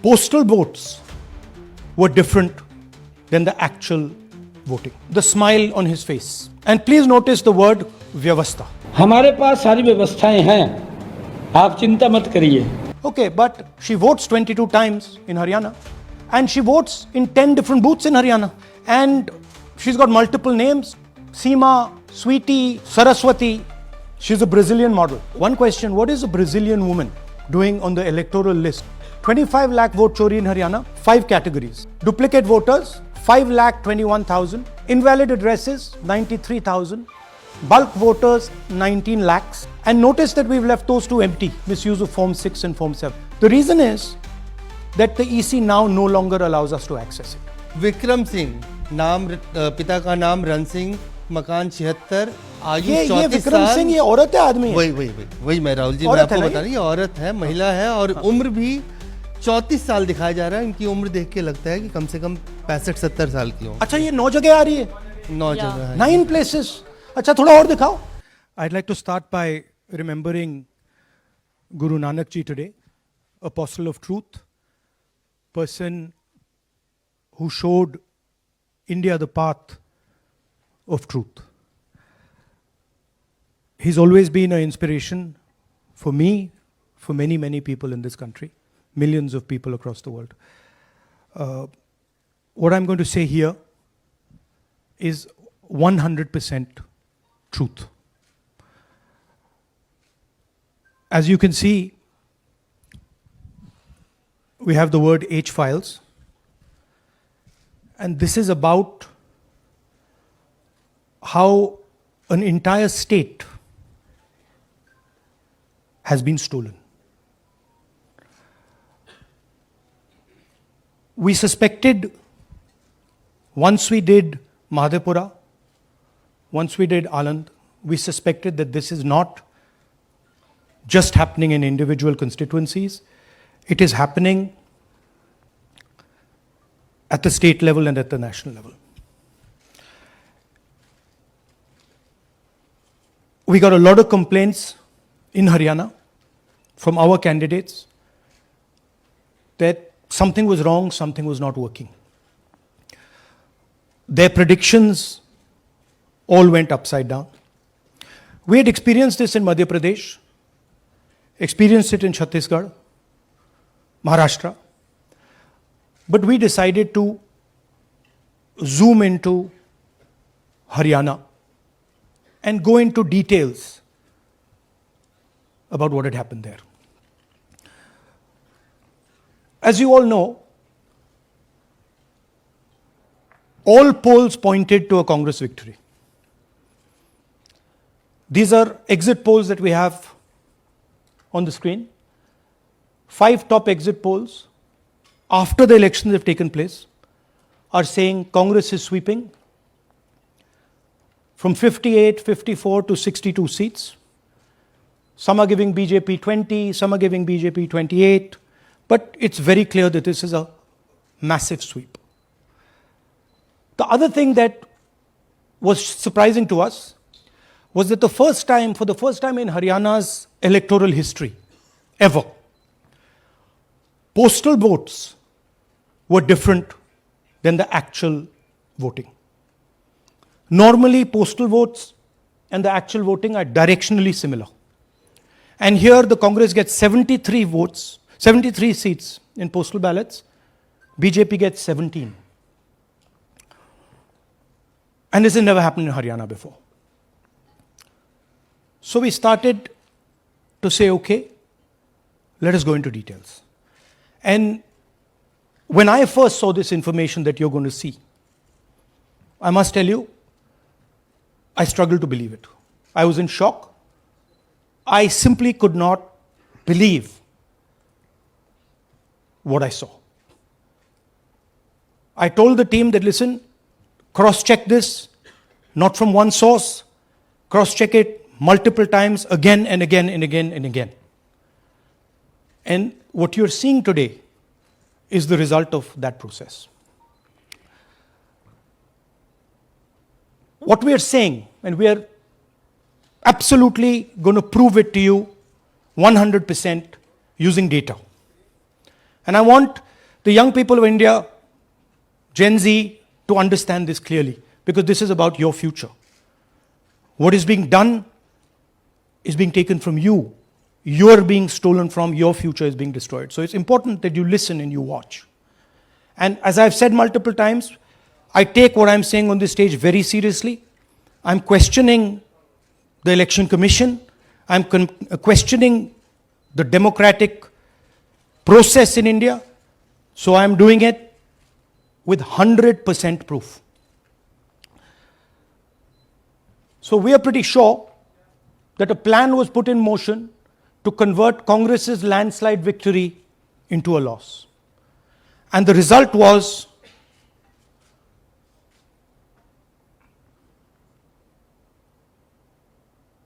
postal votes were different than the actual voting. The smile on his face. And please notice the word vyavastha. हमारे पास सारी व्यवस्थाएं हैं, आप चिंता मत करिए. Okay, but she votes 22 times in Haryana and she votes in 10 different booths in Haryana. And she's got multiple names: Seema, Sweetie, Saraswati. She's a Brazilian model. One question: what is a Brazilian woman doing on the electoral list? 25 lakh vote chori in Haryana, 5 categories. Duplicate voters, 5,21,000. Invalid addresses, 93,000. Bulk voters, 19 lakhs. And notice that we've left those two empty: misuse of Form 6 and Form 7. The reason is that the EC now no longer allows us to access it. Vikram Singh, नाम पिता का नाम रण सिंह, मकान 76, आयु 34 साल। ये विक्रम सिंह ये औरत है आदमी है? वही मैं राहुल जी मैं आपको बता रही हूँ, औरत है, महिला है और उम्र भी 34 साल दिखाया जा रहा है। इनकी उम्र देख के लगता है कि कम से कम 65-70 साल की हो। अच्छा, ये 9 जगह आ रही है? 9 जगह है। 9 places. अच्छा, थोड़ा और दिखाओ. I'd like to start by remembering Guru Nanak Ji today, apostle of truth, person who showed India the path of truth. He's always been an inspiration for me, for many, many people in this country, millions of people across the world. What I'm going to say here is 100% truth. As you can see, we have the word H files, and this is about how an entire state has been stolen. We suspected, once we did Madhepura, once we did Aland, we suspected that this is not just happening in individual constituencies, it is happening at the state level and at the national level. We got a lot of complaints in Haryana from our candidates that something was wrong, something was not working. Their predictions all went upside down. We had experienced this in Madhya Pradesh, experienced it in Chhattisgarh, Maharashtra, but we decided to zoom into Haryana and go into details about what had happened there. As you all know, all polls pointed to a Congress victory. These are exit polls that we have on the screen. 5 top exit polls after the elections have taken place are saying Congress is sweeping from 58, 54 to 62 seats. Some are giving BJP 20, some are giving BJP 28, but it's very clear that this is a massive sweep. The other thing that was surprising to us was that for the first time in Haryana's electoral history, ever, postal votes were different than the actual voting. Normally, postal votes and the actual voting are directionally similar. And here the Congress gets 73 votes, 73 seats in postal ballots. BJP gets 17. And this has never happened in Haryana before. So we started to say, okay, let us go into details. And when I first saw this information that you're going to see, I must tell you, I struggled to believe it. I was in shock. I simply could not believe what I saw. I told the team that, listen, cross-check this, not from one source, cross-check it multiple times, again and again and again and again. And what you're seeing today is the result of that process. What we are saying, and we are absolutely going to prove it to you 100% using data. And I want the young people of India, Gen Z, to understand this clearly, because this is about your future. What is being done is being taken from you. You're being stolen from, your future is being destroyed. So it's important that you listen and you watch. And as I've said multiple times, I take what I'm saying on this stage very seriously. I'm questioning the Election Commission. I'm questioning the democratic process in India. So I'm doing it with 100% proof. So we are pretty sure that a plan was put in motion to convert Congress's landslide victory into a loss. And the result was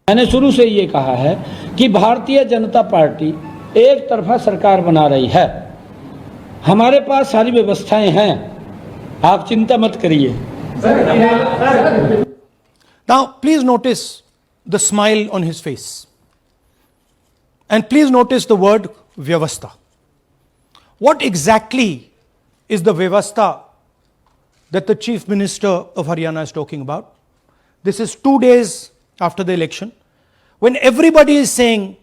मैंने शुरू से ये कहा है कि Bharatiya Janata party एक तरफा सरकार बना रही है। हमारे पास सारी व्यवस्थाएं हैं, आप चिंता मत करिए। Now, please notice the smile on his face. And please notice the word vyavastha. What exactly is the vyavastha that the Chief Minister of Haryana is talking about? This is 2 days after the election, when everybody is saying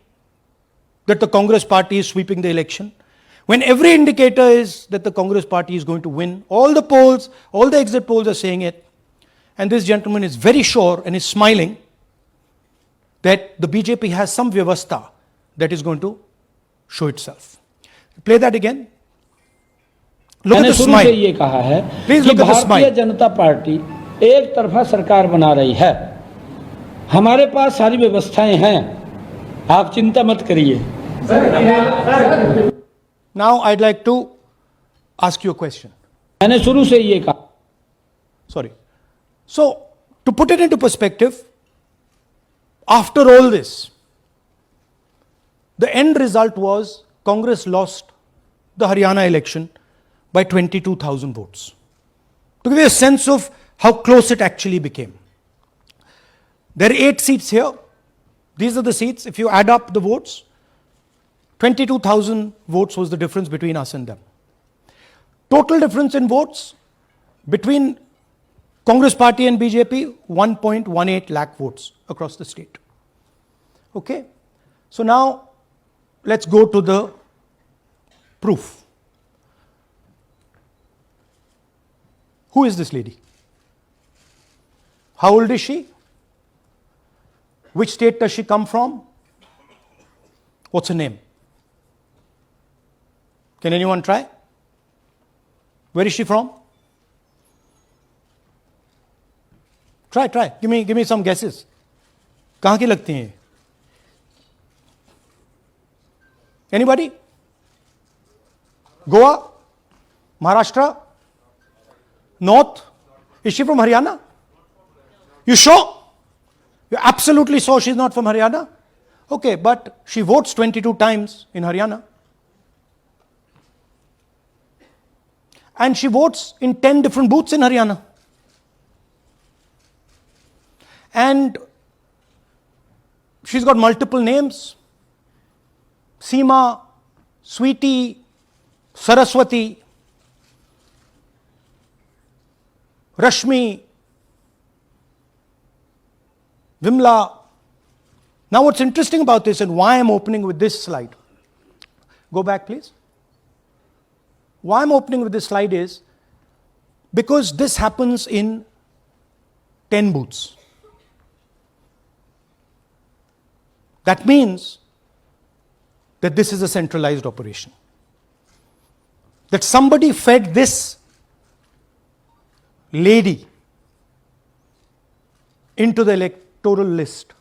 that the Congress party is sweeping the election, when every indicator is that the Congress party is going to win, all the polls, all the exit polls are saying it, and this gentleman is very sure and is smiling that the BJP has some vyavastha that is going to show itself. Play that again. Look at the smile. मैंने शुरू से ये कहा है कि Bharatiya Janata party एक तरफा सरकार बना रही है। हमारे पास सारी व्यवस्थाएं हैं, आप चिंता मत करिए। Now I'd like to ask you a question. मैंने शुरू से ये कहा। Sorry. So, to put it into perspective, after all this, the end result was Congress lost the Haryana election by 22,000 votes. To give you a sense of how close it actually became. There are 8 seats here. These are the seats. If you add up the votes, 22,000 votes was the difference between us and them. Total difference in votes between Congress party and BJP, 1.18 lakh votes across the state. Okay? So now, let's go to the proof. Who is this lady? How old is she? Which state does she come from? What's her name? Can anyone try? Where is she from? Try. Give me some guesses. कहाँ की लगती हैं? Anybody? Goa? Maharashtra? North? Is she from Haryana? You sure? You're absolutely sure she's not from Haryana? Okay, but she votes 22 times in Haryana. And she votes in 10 different booths in Haryana. And she's got multiple names. Seema, Sweetie, Saraswati, Rashmi, Vimla. Now what's interesting about this and why I'm opening with this slide. Go back please. Why I'm opening with this slide is because this happens in 10 booths. That means that this is a centralized operation. That somebody fed this lady into the electoral list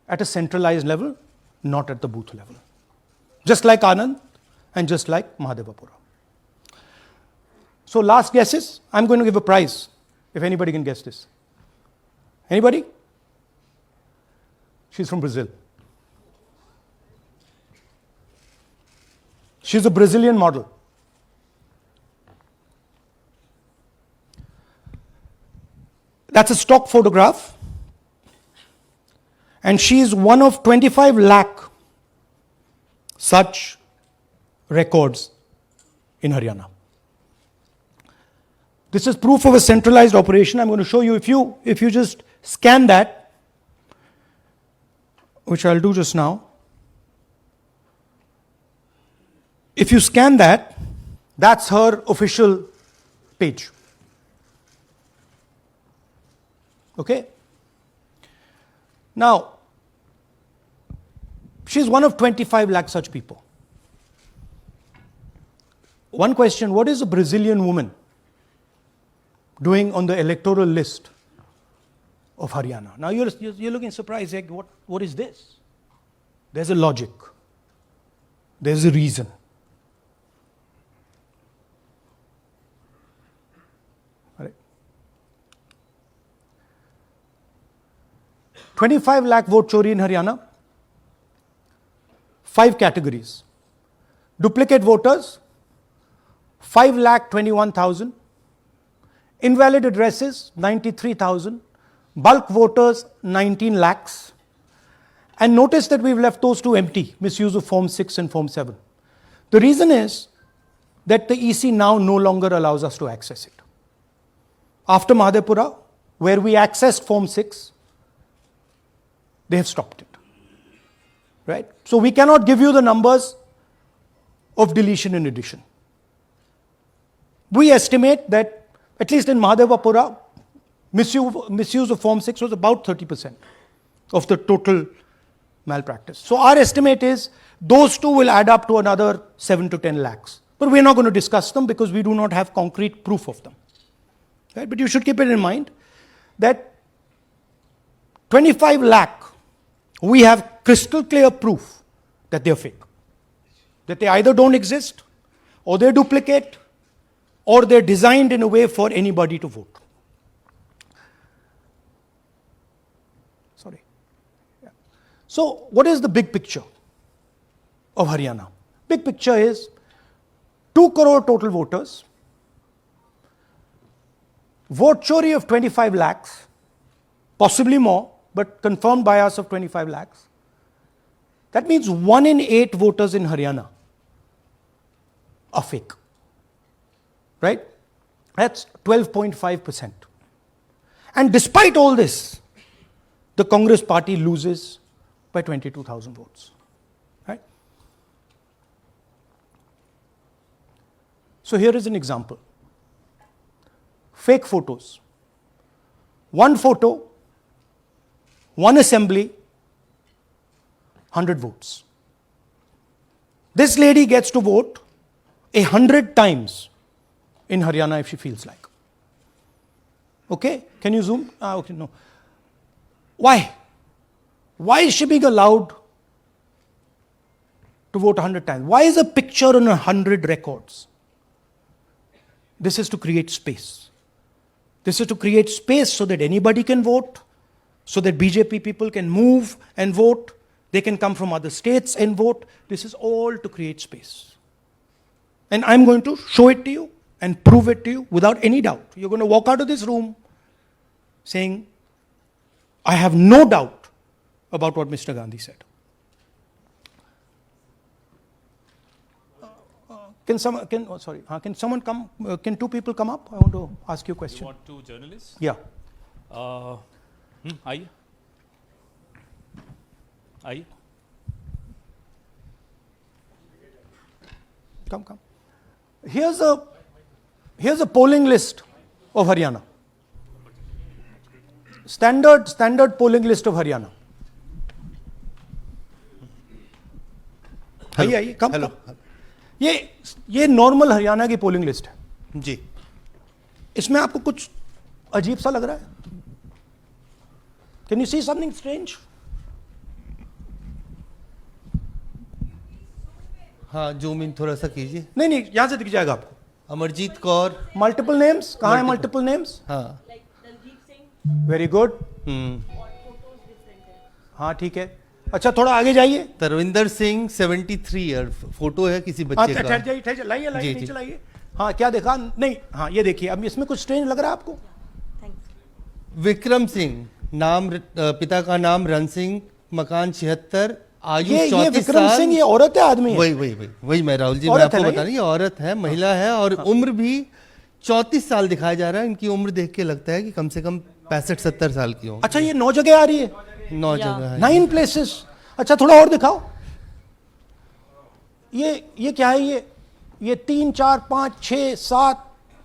at a centralized level, not at the booth level. Just like Anand and just like Mahadevapura. So last guesses, I'm going to give a prize if anybody can guess this. Anybody? She's from Brazil. She's a Brazilian model. That's a stock photograph. And she's one of 25 lakh such records in Haryana. This is proof of a centralized operation. I'm going to show you, if you just scan that, which I'll do just now. If you scan that, that's her official page. Okay? Now, she's one of 25 lakh such people. One question, what is a Brazilian woman doing on the electoral list of Haryana? Now you're looking surprised, like, what is this? There's a logic. There's a reason. All right. 25 lakh vote chori in Haryana. 5 categories. Duplicate voters, 5,21,000. Invalid addresses, 93,000. Bulk voters, 19 lakhs. And notice that we've left those two empty, misuse of Form 6 and Form 7. The reason is that the EC now no longer allows us to access it. After Mahadevpura, where we accessed Form 6, they have stopped it. Right? So we cannot give you the numbers of deletion and addition. We estimate that, at least in Mahadevpura, misuse of Form 6 was about 30% of the total malpractice. So our estimate is those two will add up to another 7 to 10 lakhs. But we're not going to discuss them because we do not have concrete proof of them. Right? But you should keep it in mind that 25 lakh, we have crystal clear proof that they're fake. That they either don't exist, or they're duplicate, or they're designed in a way for anybody to vote. Sorry. Yeah. So, what is the big picture of Haryana? Big picture is 2 crore total voters, vote chori of 25 lakhs, possibly more, but confirmed by us of 25 lakhs. That means 1 in 8 voters in Haryana are fake. Right? That's 12.5%. And despite all this, the Congress party loses by 22,000 votes. Right? So here is an example. Fake photos. 1 photo, 1 assembly, 100 votes. This lady gets to vote 100 times in Haryana if she feels like. Okay? Can you zoom? Okay, no. Why? Why is she being allowed to vote 100 times? Why is a picture on 100 records? This is to create space. This is to create space so that anybody can vote, so that BJP people can move and vote. They can come from other states and vote. This is all to create space. And I'm going to show it to you and prove it to you without any doubt. You're going to walk out of this room saying, I have no doubt about what Mr. Gandhi said. Can someone come? Can 2 people come up? I want to ask you a question. You want 2 journalists? Yeah. आइए आइए Come. Here's a polling list of Haryana. Standard polling list of Haryana. आइए कम. ये normal Haryana की polling list है जी. इसमें आपको कुछ अजीब सा लग रहा है? Can you see something strange? हाँ, जूम इन थोड़ा सा कीजिए. नहीं यहां से दिख जाएगा आपको. अमरजीत कौर. मल्टीपल नेम्स कहाँ है? Multiple names. हाँ. Very good. हाँ ठीक है. अच्छा थोड़ा आगे जाइए. तरविंदर सिंह 73 ईयर फोटो है किसी बच्चे का. ठहर जाइए लाइए नीचे लाइए. हाँ क्या देखा? नहीं हाँ ये देखिए. अब इसमें कुछ स्ट्रेंज लग रहा है आपको? विक्रम सिंह नाम, पिता का नाम रण सिंह, मकान 76, आयु ये 34 विक्रम साल। सिंह ये औरत है आदमी है? वही मैं राहुल जी मैं औरत है आपको ना बता ये? रही हूँ, औरत है, महिला है, और उम्र भी 34 साल दिखाया जा रहा है। इनकी उम्र देख के लगता है कि कम से कम 65-70 साल की हो। अच्छा, ये 9 जगह आ रही है, 9 जगह है। 9 प्लेसेस। अच्छा, थोड़ा और दिखाओ। ये क्या है? ये 3 4 5 6 7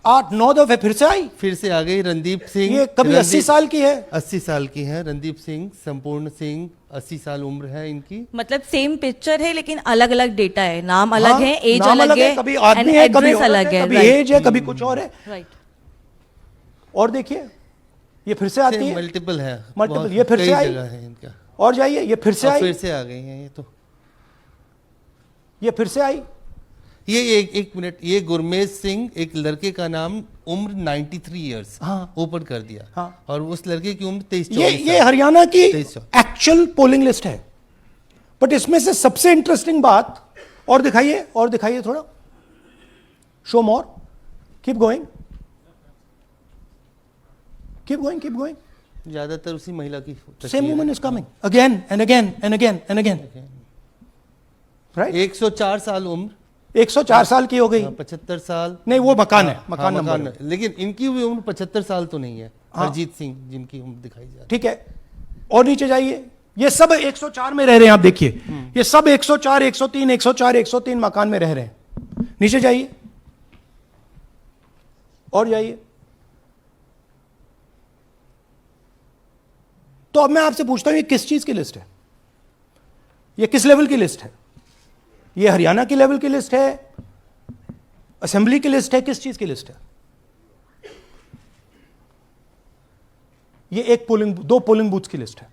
8 9 दफे फिर से आई। फिर से आ गई रणदीप सिंह। ये कभी 80 साल की है, 80 साल की है रणदीप सिंह, संपूर्ण सिंह, 80 साल उम्र है इनकी। मतलब सेम पिक्चर है लेकिन अलग अलग डेटा है, नाम अलग हाँ, है, एज नाम अलग है, कभी आदमी है, कभी औरत अलग है, है, कभी right, एज है, कभी कुछ और है। राइट। और देखिए, ये फिर से आती है, मल्टीपल है, मल्टीपल। बहुत- ये फिर कई से आई, जगह है इनका। और जाइए, ये फिर से और आई, फिर से आ गई हैं ये तो। ये फिर से आई। ये एक मिनट, ये गुरमेज सिंह, एक लड़के का नाम, उम्र 93 इयर्स हाँ। ओपन कर दिया। हाँ। और उस लड़के की उम्र 23 ये हरियाणा की 23 एक्चुअल पोलिंग लिस्ट है। बट इसमें से सबसे इंटरेस्टिंग बात, और दिखाइए थोड़ा, शो मोर, keep going, keep going, keep going. ज्यादातर उसी महिला की same woman is coming again and again and again and again, right. 104 साल उम्र, 104 साल की हो गई। 75 साल। नहीं, वो मकान है, हाँ, मकान हाँ, नंबर मकान है। लेकिन इनकी भी उम्र 75 साल तो नहीं है। हाँ। हरजीत सिंह जिनकी उम्र दिखाई जा रही ठीक है। और नीचे जाइए, ये सब 104 में रह रहे हैं। आप देखिए, ये सब 104 103 104 103 मकान में रह रहे हैं। नीचे जाइए, और जाइए। तो अब मैं आपसे पूछता हूं, ये किस चीज की लिस्ट है? ये किस लेवल की लिस्ट है? ये हरियाणा की लेवल की लिस्ट है, असेंबली की लिस्ट है, किस चीज की लिस्ट है? ये दो पोलिंग बूथ्स की लिस्ट है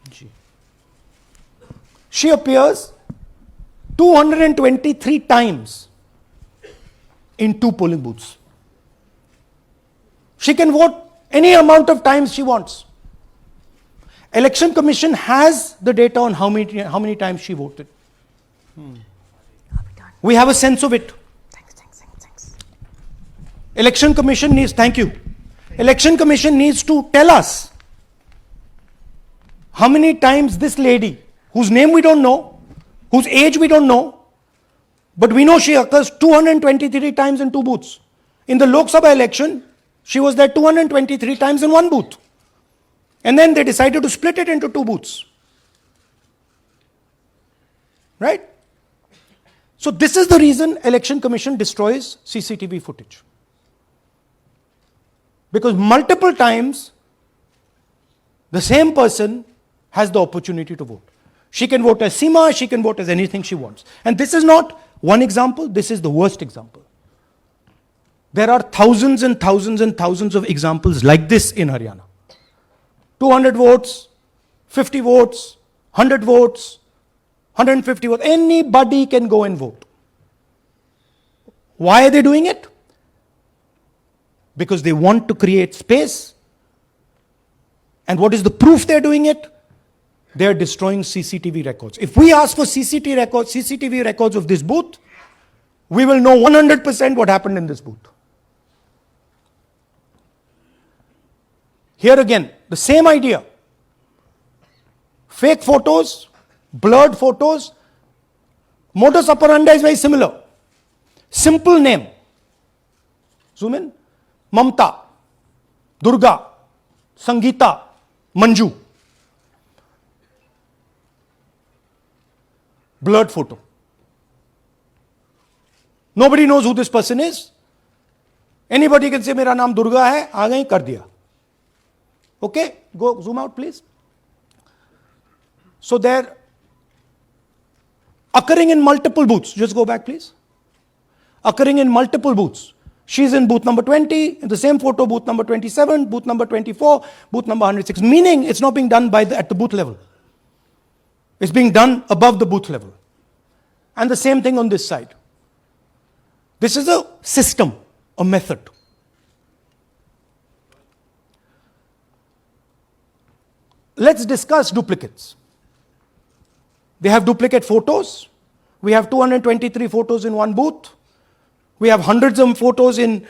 जी। She appears 223 times in 2 polling booths. She can vote any amount of times she wants. Election Commission has the data on how many times she voted. We have a sense of it. Election Commission needs, thank you. Election Commission needs to tell us how many times this lady, whose name we don't know, whose age we don't know, but we know she occurs 223 times in 2 booths. In the Lok Sabha election, she was there 223 times in 1 booth. And then they decided to split it into 2 booths. Right? So this is the reason Election Commission destroys CCTV footage. Because multiple times the same person has the opportunity to vote. She can vote as Seema, she can vote as anything she wants. And this is not one example, this is the worst example. There are thousands and thousands and thousands of examples like this in Haryana. 200 votes, 50 votes, 100 votes, 150 votes. Anybody can go and vote. Why are they doing it? Because they want to create space. And what is the proof they're doing it? They are destroying CCTV records. If we ask for CCTV records of this booth, we will know 100% what happened in this booth. Here again, the same idea. Fake photos, blurred photos. Modus operandi is very similar. Simple name. Zoom in. Mamta, Durga, Sangeeta, Manju. Blurred photo. Nobody knows who this person is. Anybody can say, मेरा नाम दुर्गा है, आ गई, कर दिया. Okay, go zoom out please. So they're occurring in multiple booths. Just go back please. Occurring in multiple booths. She's in booth number 20, in the same photo, booth number 27, booth number 24, booth number 106. Meaning it's not being done at the booth level. It's being done above the booth level. And the same thing on this side. This is a system, a method. Let's discuss duplicates. They have duplicate photos. We have 223 photos in 1 booth. We have hundreds of photos in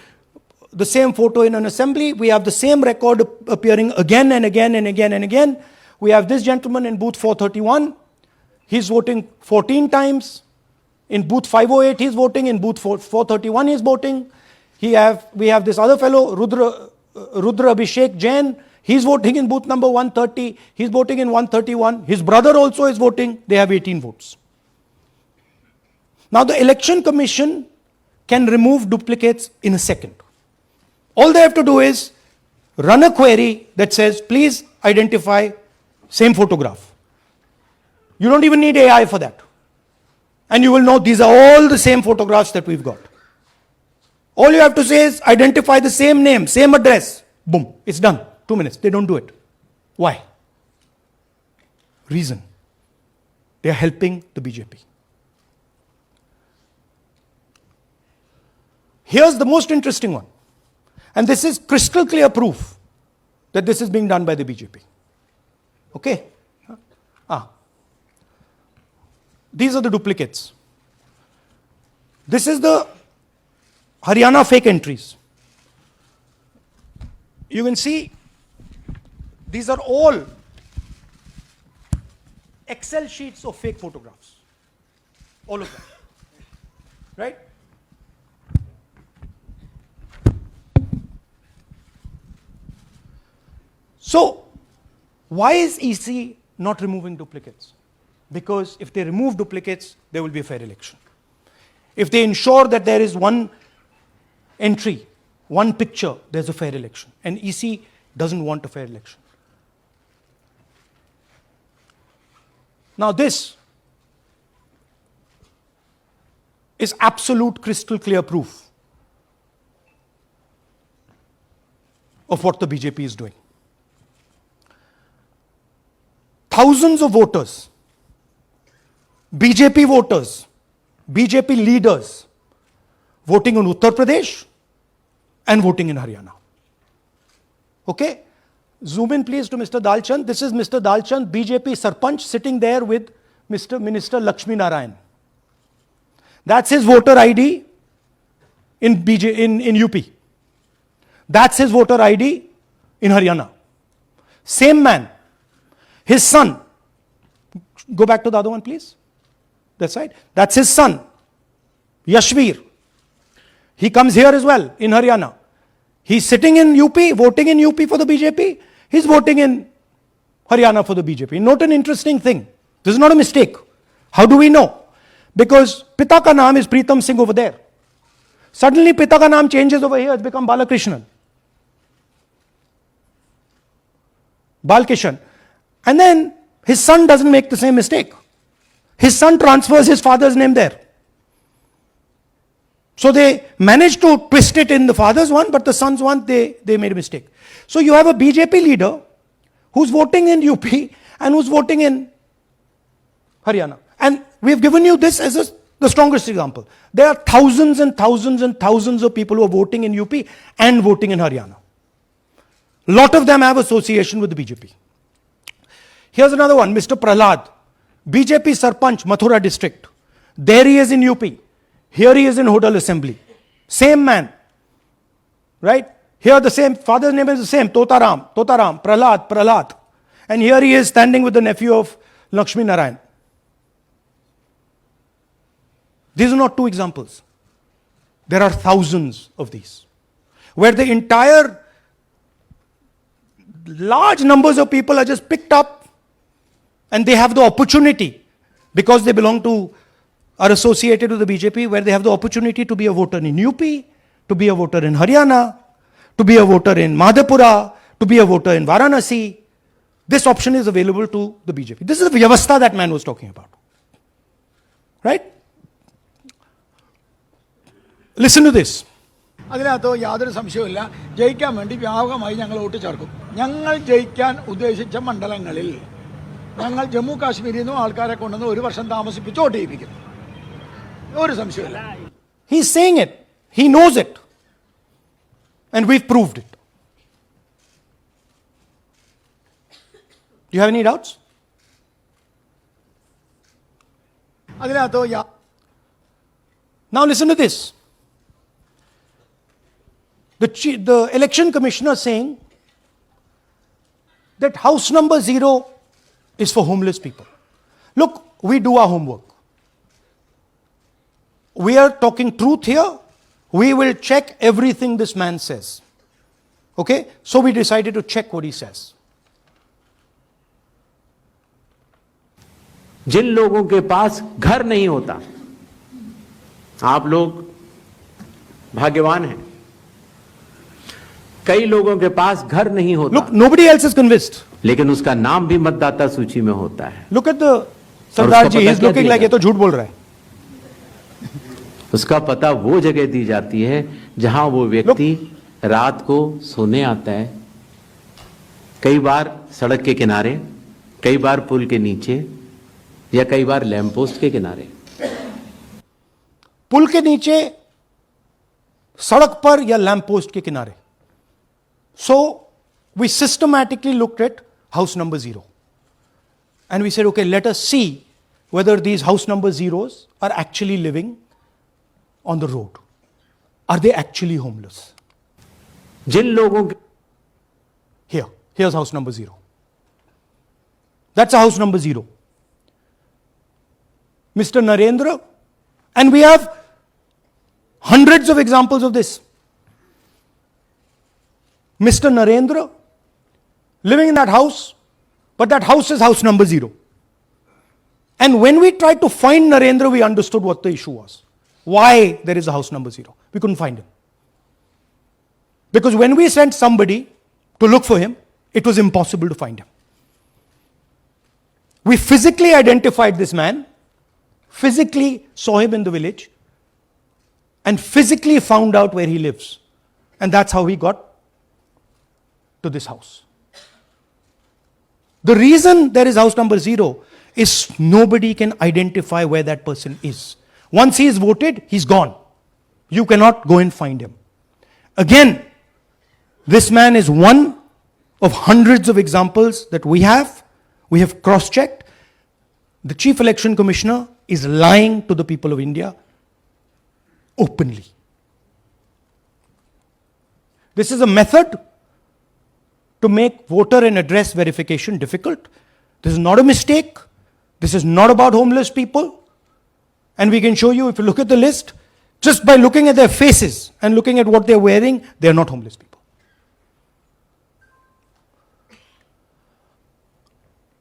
the same photo in an assembly. We have the same record appearing again and again and again and again. We have this gentleman in booth 431. He's voting 14 times. In booth 508, he's voting. In booth 431, he's voting. We have this other fellow, Rudra Abhishek Jain. He's voting in booth number 130. He's voting in 131. His brother also is voting. They have 18 votes. Now the Election Commission can remove duplicates in a second. All they have to do is run a query that says, please identify same photograph. You don't even need AI for that. And you will know these are all the same photographs that we've got. All you have to say is identify the same name, same address. Boom, it's done. 2 minutes. They don't do it. Why? Reason. They are helping the BJP. Here's the most interesting one. And this is crystal clear proof that this is being done by the BJP. Okay? These are the duplicates. This is the Haryana fake entries. You can see these are all Excel sheets of fake photographs. All of them. Right? So, why is EC not removing duplicates? Because if they remove duplicates, there will be a fair election. If they ensure that there is one entry, one picture, there's a fair election. And EC doesn't want a fair election. Now this is absolute crystal clear proof of what the BJP is doing. Thousands of voters, BJP voters, BJP leaders voting in Uttar Pradesh and voting in Haryana. Okay? Zoom in please to Mr. Dalchand. This is Mr. Dalchand, BJP Sarpanch, sitting there with Mr. Minister Lakshmi Narayan. That's his voter ID in UP. That's his voter ID in Haryana. Same man. His son. Go back to the other one, please. That's right. That's his son, Yashveer. He comes here as well in Haryana. He's sitting in UP, voting in UP for the BJP. He's voting in Haryana for the BJP. Note an interesting thing. This is not a mistake. How do we know? Because Pita ka naam is Pritam Singh over there. Suddenly Pita ka naam changes over here. It's become Balakrishnan. Balkishan. And then his son doesn't make the same mistake. His son transfers his father's name there. So they managed to twist it in the father's one, but the son's one, they made a mistake. So you have a BJP leader who's voting in UP and who's voting in Haryana. And we've given you this as the strongest example. There are thousands and thousands and thousands of people who are voting in UP and voting in Haryana. A lot of them have association with the BJP. Here's another one, Mr. Prahlad, BJP Sarpanch, Mathura district. There he is in UP. Here he is in Hodal Assembly. Same man. Right? Here the same, father's name is the same, Totaram, Prahlad. And here he is standing with the nephew of Lakshmi Narayan. These are not two examples. There are thousands of these. Where the entire large numbers of people are just picked up and they have the opportunity, because they belong to, are associated with the BJP, where they have the opportunity to be a voter in UP, to be a voter in Haryana, to be a voter in Madhepura, to be a voter in Varanasi. This option is available to the BJP. This is the Vyavastha that man was talking about. Right? Listen to this. അതിനകത്ത് യാതൊരു സംശയവുമില്ല. ജയിക്കാൻ വേണ്ടി വ്യാപകമായി ഞങ്ങൾ vote ചേർക്കും. ഞങ്ങൾ ജയിക്കാൻ ഉദ്ദേശിച്ച മണ്ഡലങ്ങളിൽ ഞങ്ങൾ ജമ്മു കാശ്മീരിൽ നിന്നും ആൾക്കാരെ കൊണ്ടുവന്ന് ഒരു വർഷം താമസിപ്പിച്ച് വോട്ട് ചെയ്യിപ്പിക്കും. ഒരു സംശയവുമില്ല. He's saying it. He knows it. And we've proved it. Do you have any doubts? അതിനകത്ത് Now listen to this. The election commissioner saying that house number 0 is for homeless people. Look, we do our homework. We are talking truth here. We will check everything this man says. Okay? So we decided to check what he says. जिन लोगों के पास घर नहीं होता, आप लोग भाग्यवान हैं. कई लोगों के पास घर नहीं होता. Look, nobody else is convinced. लेकिन उसका नाम भी मतदाता सूची में होता है. Look at the Sardar ji, he's looking like ये तो झूठ बोल रहा है. उसका पता वो जगह दी जाती है जहां वो व्यक्ति रात को सोने आता है. कई बार सड़क के किनारे, कई बार पुल के नीचे, या कई बार लैंप पोस्ट के किनारे. पुल के नीचे, सड़क पर या लैंप पोस्ट के किनारे. So we systematically looked at house number 0. And we said, okay, let us see whether these house number zeros are actually living on the road. Are they actually homeless? जिन लोगों Here's house number 0. That's a house number 0. Mr. Narendra, and we have hundreds of examples of this. Mr. Narendra living in that house, but that house is house number 0. And when we tried to find Narendra, we understood what the issue was. Why there is a house number 0. We couldn't find him. Because when we sent somebody to look for him, it was impossible to find him. We physically identified this man, physically saw him in the village, and physically found out where he lives. And that's how we got to this house. The reason there is house number 0 is nobody can identify where that person is. Once he is voted, he's gone. You cannot go and find him. Again, this man is one of hundreds of examples that we have. We have cross-checked. The Chief Election Commissioner is lying to the people of India openly. This is a method to make voter and address verification difficult. This is not a mistake. This is not about homeless people. And we can show you, if you look at the list, just by looking at their faces and looking at what they're wearing, they're not homeless people.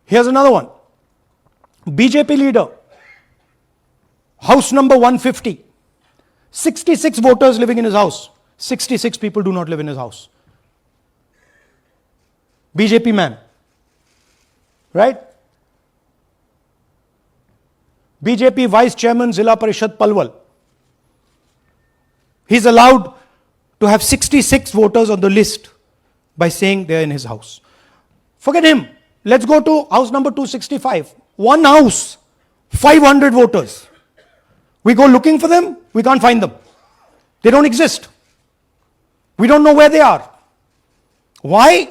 Here's another one. BJP leader, house number 150. 66 voters living in his house. 66 people do not live in his house. BJP man. Right? BJP Vice Chairman Zilla Parishad Palwal. He's allowed to have 66 voters on the list by saying they're in his house. Forget him. Let's go to house number 265. One house, 500 voters. We go looking for them, we can't find them. They don't exist. We don't know where they are. Why?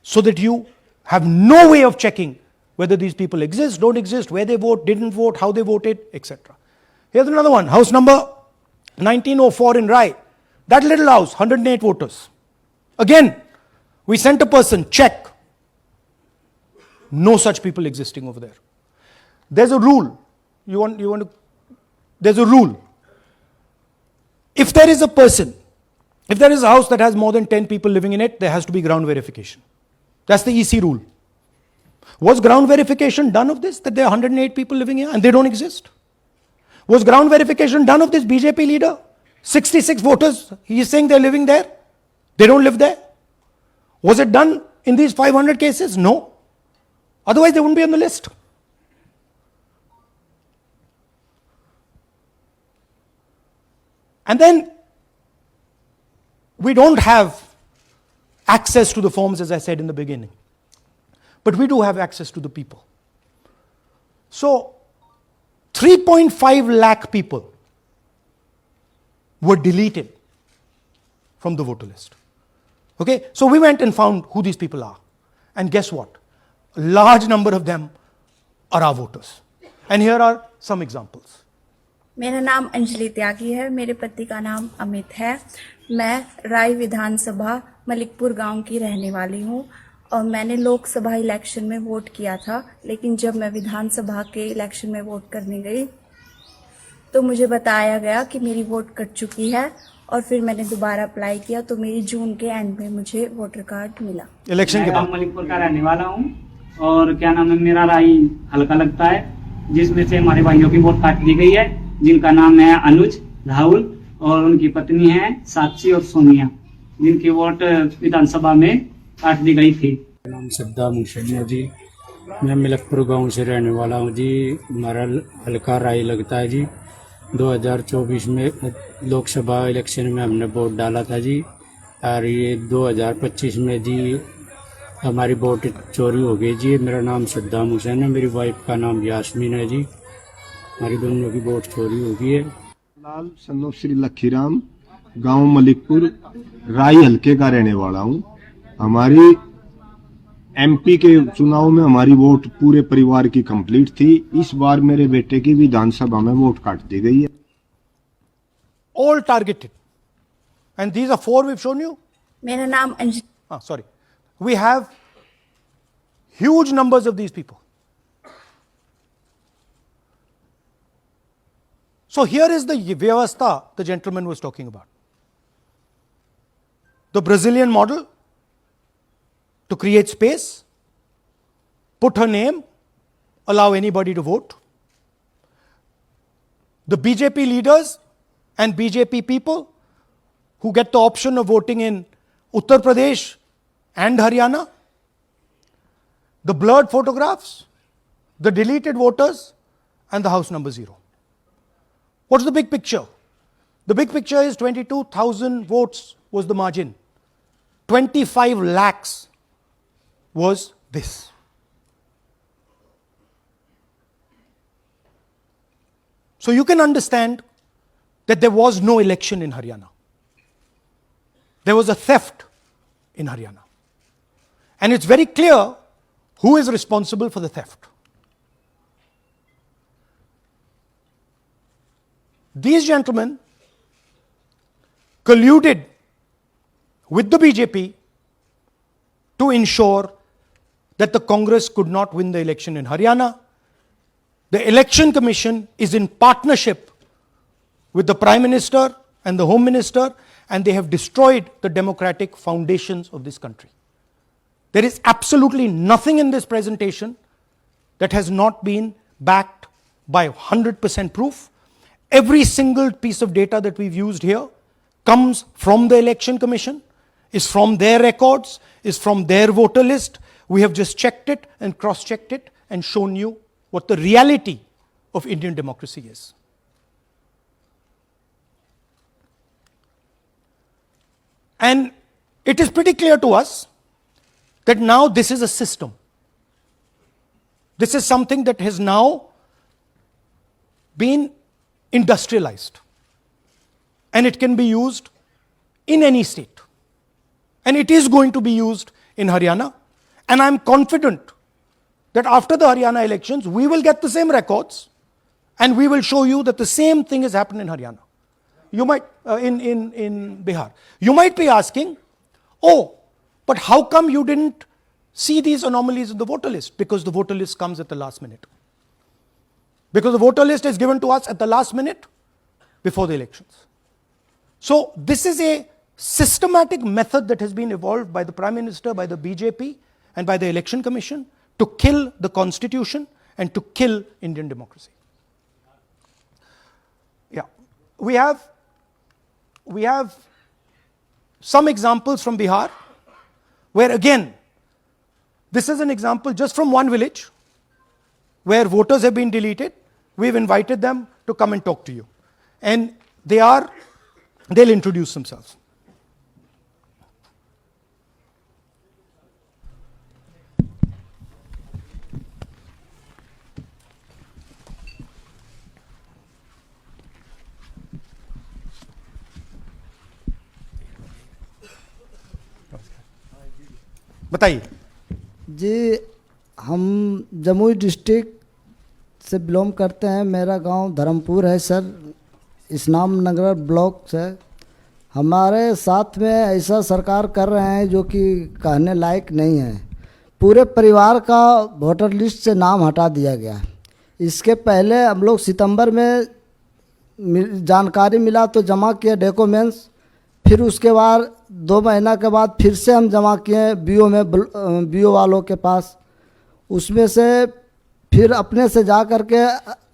So that you have no way of checking whether these people exist, don't exist, where they vote, didn't vote, how they voted, etc. Here's another one, house number 1904 in Rai. That little house, 108 voters. Again, we sent a person, check. No such people existing over there. There's a rule. There's a rule. If there is a person, if there is a house that has more than 10 people living in it, there has to be ground verification. That's the EC rule. Was ground verification done of this, that there are 108 people living here and they don't exist? Was ground verification done of this BJP leader? 66 voters, he is saying they're living there. They don't live there. Was it done in these 500 cases? No. Otherwise they wouldn't be on the list. And then we don't have access to the forms, as I said in the beginning. But we do have access to the people. So 3.5 lakh people were deleted from the voter list. Okay, so we went and found who these people are. And guess what? A large number of them are our voters. And here are some examples. मेरा नाम अंजलि त्यागी है, मेरे पति का नाम अमित है। मैं राय विधानसभा मलिकपुर गांव की रहने वाली हूँ और मैंने लोकसभा इलेक्शन में वोट किया था, लेकिन जब मैं विधानसभा के इलेक्शन में वोट करने गई तो मुझे बताया गया कि मेरी वोट कट चुकी है, और फिर मैंने दोबारा अप्लाई किया तो मेरी जून के एंड में मुझे वोटर कार्ड मिला। इलेक्शन के बाद मलिकपुर का रहने वाला हूँ और क्या नाम है, मेरा राई हल्का लगता है, जिसमें से हमारे भाइयों की वोट काट दी गई है, जिनका नाम है अनुज, राहुल और उनकी पत्नी है साक्षी और सोनिया, जिनकी वोट विधानसभा में काट दी गई थी। नाम सद्दाम हुसैन है जी, मैं मलिकपुर गांव से रहने वाला हूँ जी। हमारा हल्का राय लगता है जी। 2024 में लोकसभा इलेक्शन में हमने वोट डाला था जी, और ये 2025 में जी हमारी वोट चोरी हो गई जी। मेरा नाम सद्दाम हुसैन है, मेरी वाइफ का नाम यास्मीन है जी। हमारी दोनों की वोट चोरी हो गई है। लाल सन्नो श्री लखीराम, गांव मलिकपुर, राई हल्के का रहने वाला हूं। हमारी एमपी के चुनाव में हमारी वोट पूरे परिवार की कंप्लीट थी। इस बार मेरे बेटे की विधानसभा में वोट काट दी गई है। all targeted, and these are 4 we've shown you. मेरा नाम Anjali. Sorry, we have huge numbers of these people. So here is the vyavastha the gentleman was talking about. The Brazilian model to create space, put her name, allow anybody to vote. The BJP leaders and BJP people who get the option of voting in Uttar Pradesh and Haryana, the blurred photographs, the deleted voters, and the house number 0. What's the big picture? The big picture is 22,000 votes was the margin. 25 lakhs was this. So you can understand that there was no election in Haryana. There was a theft in Haryana. And it's very clear who is responsible for the theft. These gentlemen colluded with the BJP to ensure that the Congress could not win the election in Haryana. The Election Commission is in partnership with the Prime Minister and the Home Minister, and they have destroyed the democratic foundations of this country. There is absolutely nothing in this presentation that has not been backed by 100% proof. Every single piece of data that we've used here comes from the Election Commission, is from their records, is from their voter list. We have just checked it and cross-checked it and shown you what the reality of Indian democracy is. And it is pretty clear to us that now this is a system. This is something that has now been industrialized. And it can be used in any state. And it is going to be used in Haryana. And I'm confident that after the Haryana elections, we will get the same records and we will show you that the same thing has happened in Haryana. You might, in Bihar. You might be asking, oh, but how come you didn't see these anomalies in the voter list? Because the voter list comes at the last minute. Because the voter list is given to us at the last minute before the elections. So this is a systematic method that has been evolved by the Prime Minister, by the BJP, and by the Election Commission to kill the Constitution and to kill Indian democracy. Yeah, we have some examples from Bihar where again, this is an example just from one village where voters have been deleted. We've invited them to come and talk to you. And they'll introduce themselves. बताइए जी। हम Jamui district से belong करते हैं। मेरा गांव धर्मपुर है sir, इस्लाम नगर block से। हमारे साथ में ऐसा सरकार कर रहे हैं जो कि कहने लायक नहीं है। पूरे परिवार का वोटर लिस्ट से नाम हटा दिया गया। इसके पहले हम लोग सितंबर में जानकारी मिला तो जमा किए डॉक्यूमेंट्स, फिर उसके बाद 2 महीना के बाद फिर से हम जमा किए बीओ में, बीओ वालों के पास। उसमें से फिर अपने से जा कर के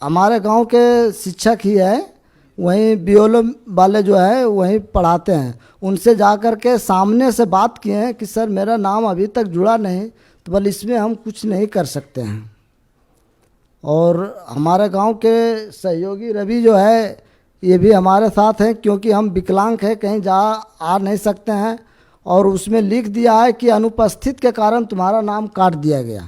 हमारे गांव के शिक्षक ही है, वहीं बीओलो वाले जो है वहीं पढ़ाते हैं, उनसे जा कर के सामने से बात किए हैं कि सर मेरा नाम अभी तक जुड़ा नहीं, तो बोले इसमें हम कुछ नहीं कर सकते हैं। और हमारे गांव के सहयोगी रवि जो है ये भी हमारे साथ हैं, क्योंकि हम विकलांग हैं, कहीं जा आ नहीं सकते हैं, और उसमें लिख दिया है कि अनुपस्थित के कारण तुम्हारा नाम काट दिया गया,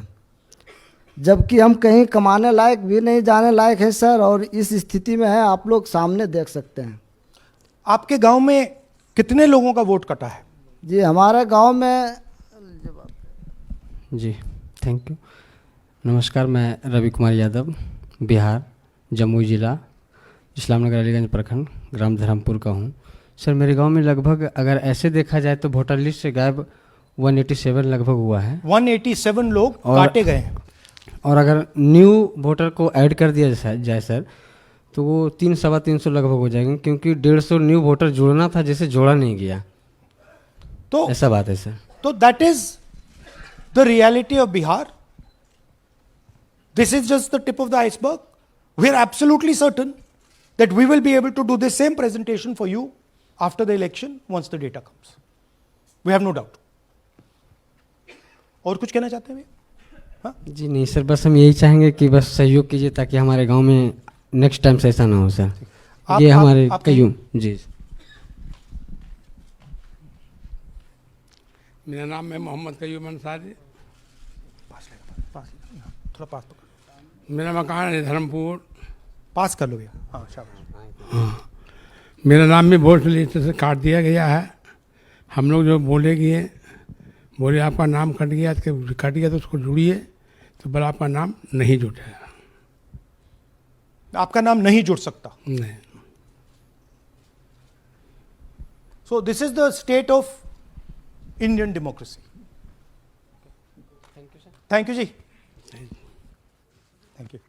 जबकि हम कहीं कमाने लायक भी नहीं जाने लायक है सर, और इस स्थिति में है, आप लोग सामने देख सकते हैं। आपके गांव में कितने लोगों का वोट कटा है? जी हमारे गांव में, जी थैंक यू। नमस्कार, मैं रवि कुमार यादव, बिहार, जमुई जिला, इस्लामनगर अलीगंज प्रखंड, ग्राम धरमपुर का हूँ। सर मेरे गांव में लगभग अगर ऐसे देखा जाए तो वोटर लिस्ट से गायब 187 लगभग हुआ है। 187 लोग काटे गए हैं। और अगर न्यू वोटर को ऐड कर दिया जाए सर तो वो 300-325 लगभग हो जाएंगे, क्योंकि 150 न्यू वोटर जोड़ना था जिसे जोड़ा नहीं गया, तो ऐसा बात है सर। तो that is the reality of Bihar. This is just the tip of the iceberg. We are absolutely certain that we will be able to do the same presentation for you after the election once the data comes. We have no doubt. और कुछ कहना चाहते हैं भैया? हाँ? जी नहीं sir, बस हम यही चाहेंगे कि बस सहयोग कीजिए ताकि हमारे गांव में नेक्स्ट टाइम से ऐसा ना हो सर। ये हमारे कयूं जी। मेरा नाम है मोहम्मद कयूम अंसारी। थोड़ा पास पकड़। मेरा मकान है धर्मपुर। पास कर लो भैया। हाँ शाबाश। हाँ, मेरा नाम भी वोट लिस्ट से काट दिया गया है। हम लोग जो बोले आपका नाम कट गया तो उसको जुड़िए, तो बोला आपका नाम नहीं जुटा। आपका नाम नहीं जुड़ सकता। नहीं। So this is the state of Indian democracy. Thank you जी। Thank you.